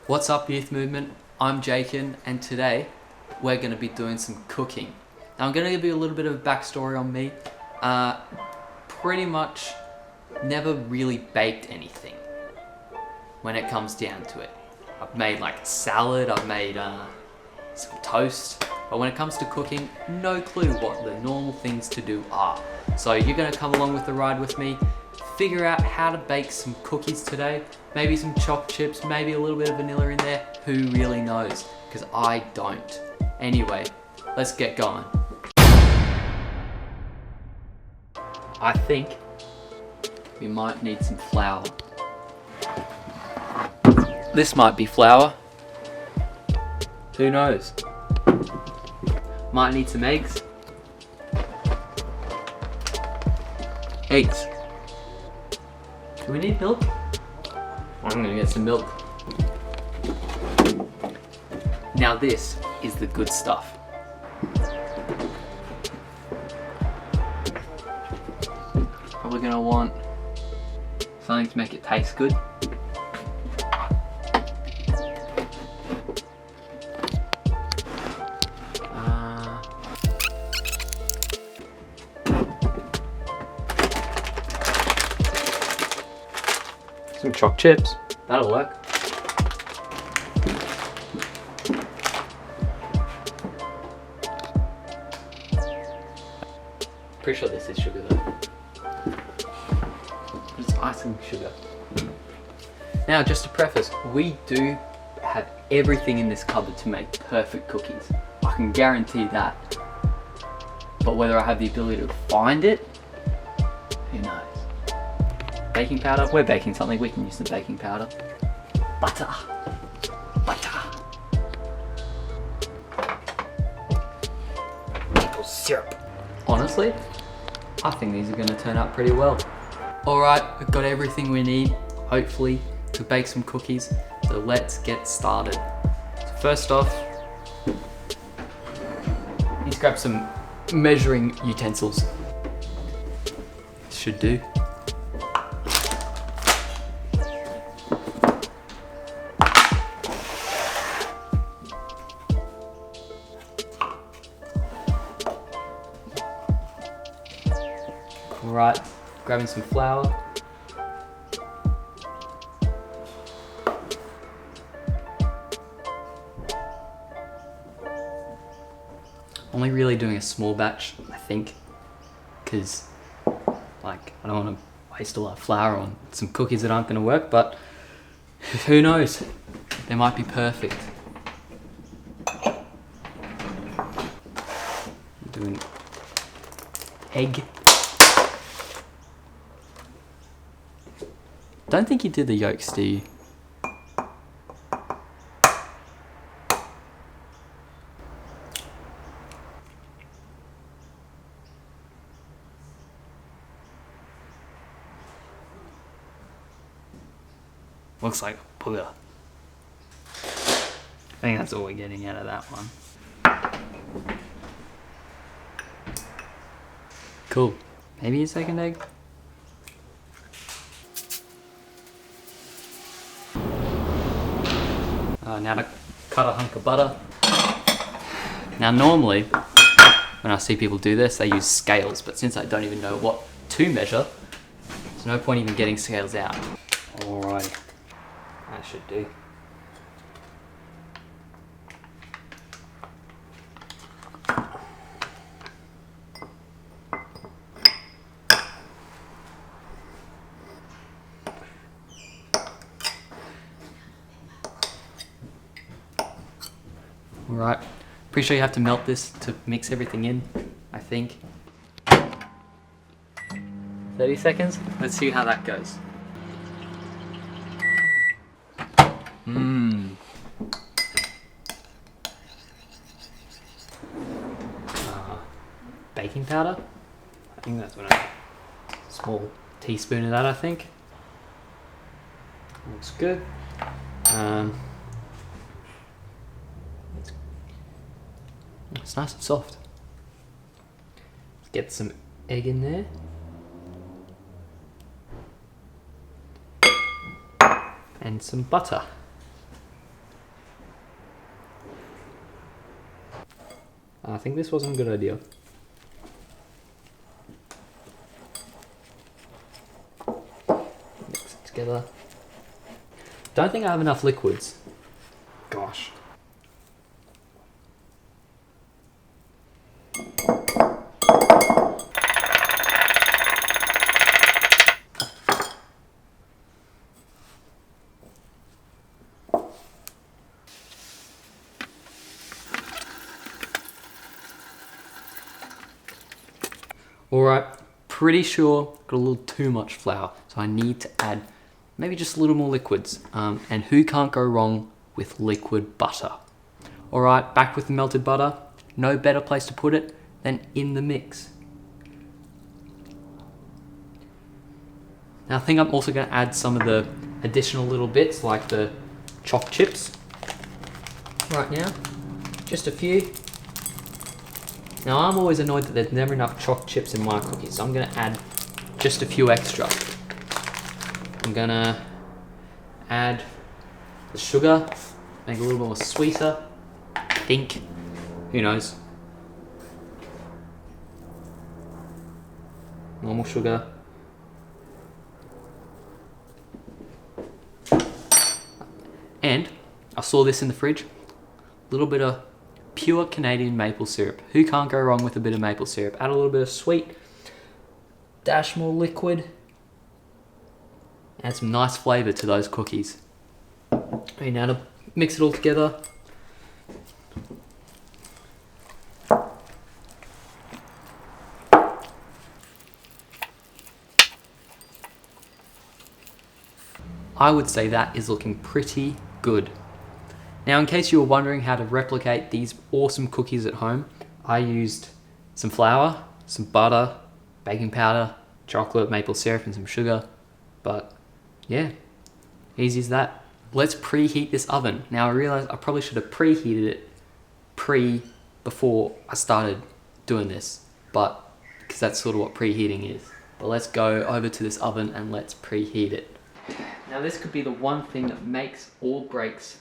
What's up, Youth Movement? I'm Jaiken, and today we're going to be doing some cooking. Now, I'm going to give you a little bit of a backstory on me. Pretty much never really baked anything when it comes down to it. I've made like a salad, I've made some toast, but when it comes to cooking, no clue what the normal things to do are. So you're going to come along with the ride with me, figure out how to bake some cookies today, maybe some choc chips, maybe a little bit of vanilla in there, who really knows, because I don't. Anyway, let's get going. I think we might need some flour. This might be flour, who knows. Might need some eggs. Eggs. Do we need milk? I'm gonna get some milk. Now this is the good stuff. Probably gonna want something to make it taste good. Some choc chips, that'll work. Pretty sure this is sugar though. It's icing sugar. Now, just to preface, we do have everything in this cupboard to make perfect cookies. I can guarantee that. But whether I have the ability to find it, who knows? Baking powder, we're baking something, we can use some baking powder. Butter. Maple syrup. Honestly, I think these are gonna turn out pretty well. Alright, we've got everything we need, hopefully, to bake some cookies. So let's get started. So first off, let's grab some measuring utensils. Should do. Alright, grabbing some flour. Only really doing a small batch, I think, because like I don't want to waste a lot of flour on some cookies that aren't going to work, but who knows, they might be perfect. I'm doing egg. Don't think you did the yolks, do you? Looks like a booger. I think that's all we're getting out of that one. Cool. Maybe a second egg? Now to cut a hunk of butter. Now normally, when I see people do this, they use scales, but since I don't even know what to measure, there's no point even getting scales out. Alright, that should do. Alright, pretty sure you have to melt this to mix everything in, I think. 30 seconds? Let's see how that goes. Baking powder? I think that's what small teaspoon of that, I think. Looks good. It's nice and soft. Let's get some egg in there. And some butter. I think this wasn't a good idea. Mix it together. Don't think I have enough liquids. Gosh. Alright, pretty sure got a little too much flour, so I need to add maybe just a little more liquids. And who can't go wrong with liquid butter? Alright, back with the melted butter. No better place to put it than in the mix. Now I think I'm also going to add some of the additional little bits like the choc chips. Right now, just a few. Now I'm always annoyed that there's never enough choc chips in my cookies, so I'm going to add just a few extra. I'm going to add the sugar, make it a little more sweeter, I think. Who knows? Normal sugar. And I saw this in the fridge, a little bit of pure Canadian maple syrup. Who can't go wrong with a bit of maple syrup? Add a little bit of sweet, dash more liquid, add some nice flavour to those cookies. Okay, now to mix it all together. I would say that is looking pretty good. Now, in case you were wondering how to replicate these awesome cookies at home, I used some flour, some butter, baking powder, chocolate, maple syrup, and some sugar. But yeah, easy as that. Let's preheat this oven. Now I realized I probably should have preheated it before I started doing this, but because that's sort of what preheating is. But let's go over to this oven and let's preheat it. Now this could be the one thing that makes or breaks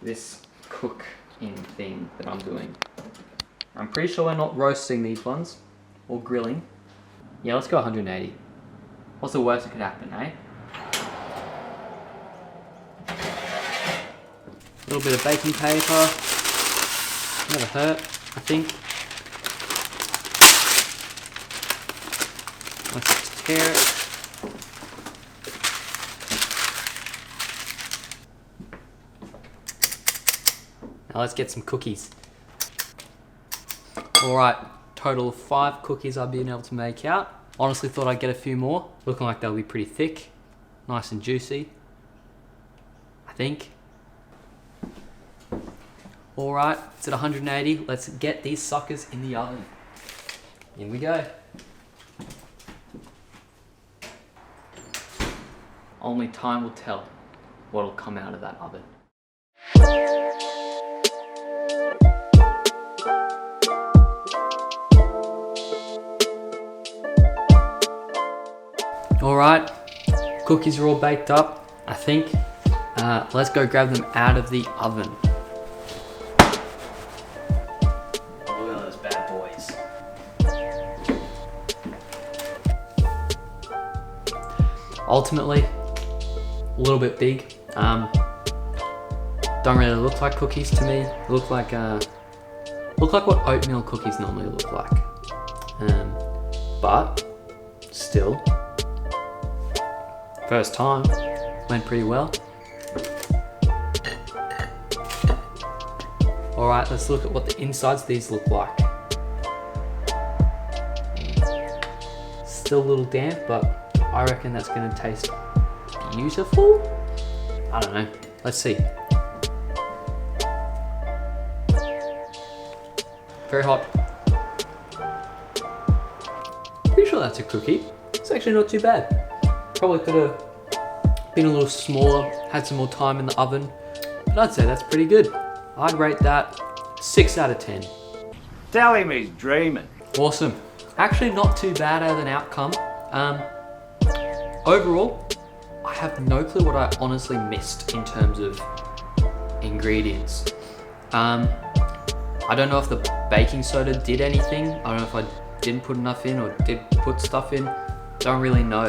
this cook-in thing that I'm doing. I'm pretty sure we're not roasting these ones or grilling. Yeah, let's go 180. What's the worst that could happen, eh? A little bit of baking paper. Never hurt, I think. Let's tear it. Now let's get some cookies. Alright, total of 5 cookies I've been able to make out. Honestly thought I'd get a few more. Looking like they'll be pretty thick. Nice and juicy, I think. Alright, it's at 180. Let's get these suckers in the oven. In we go. Only time will tell what'll come out of that oven. Alright, cookies are all baked up, I think. Let's go grab them out of the oven. Look at those bad boys. Ultimately, a little bit big. Don't really look like cookies to me. Look like what oatmeal cookies normally look like. But still, first time, went pretty well. Alright, let's look at what the insides of these look like. Still a little damp, but I reckon that's going to taste beautiful? I don't know. Let's see. Very hot. Pretty sure that's a cookie. It's actually not too bad. Probably could have been a little smaller, had some more time in the oven, but I'd say that's pretty good. I'd rate that 6 out of 10. Tell him he's dreaming. Awesome. Actually not too bad as an outcome. Overall, I have no clue what I honestly missed in terms of ingredients. I don't know if the baking soda did anything. I don't know if I didn't put enough in or did put stuff in. Don't really know.